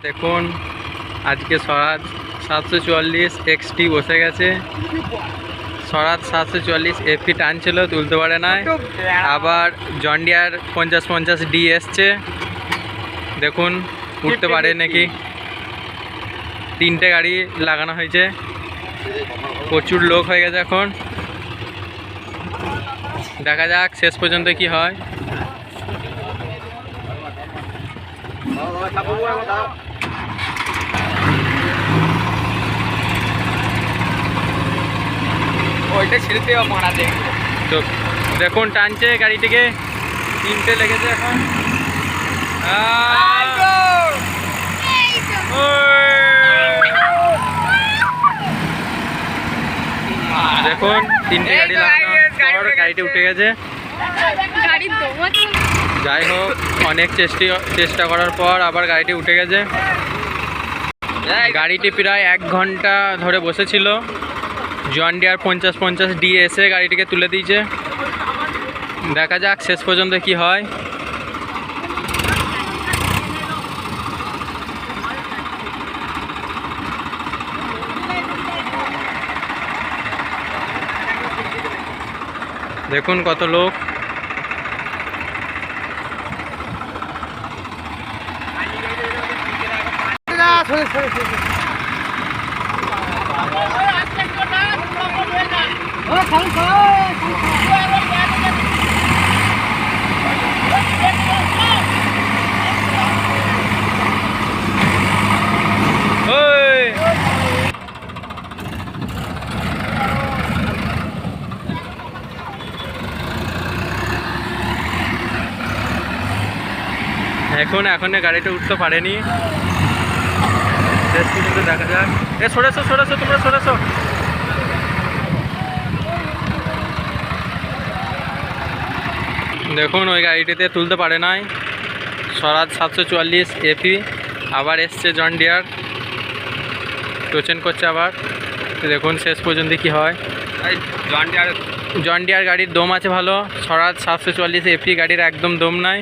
দেখুন আজকে স্বরাজ 744 XT বসে গেছে। স্বরাজ 744 FE টানছিল, তুলতে পারে না। আবার জন ডিয়ার 50-50D এসছে, দেখুন উঠতে পারে নাকি। তিনটে গাড়ি লাগানো হয়েছে, প্রচুর লোক হয়ে গেছে। এখন দেখা যাক শেষ পর্যন্ত কি হয়। ওইটা ছেড়ে দেওয়া মারা দেখবে তো দেখুন টানছে গাড়িটিকে, তিনটে লেগেছে এখন। দেখুন তিনটে গাড়ি লাগানোর পর গাড়িটি উঠে গেছে। যাই হোক, অনেক চেষ্টা করার পর আবার গাড়িটি উঠে গেছে। গাড়িটি প্রায় 1 ঘন্টা ধরে বসেছিল। জন ডিয়ার 50-50D এসে গাড়িটিকে তুলে দিয়েছে। দেখা যাক শেষ পর্যন্ত কি হয়। দেখুন কত লোক। এখন গাড়িটা উঠতে পারেনি। শেষ পর্যন্ত দেখা যাক। সরেছো তোমরা সরেছো। দেখুন ওই গাড়িটিতে তুলতে পারে নাই। স্বরাজ 744 FE আবার এসছে জন ডিয়ার, টোচেন করছে আবার। দেখুন শেষ পর্যন্ত কি হয়। জন ডিয়ার গাড়ির দম আছে ভালো, স্বরাজ 744 FE গাড়ির একদম দম নাই।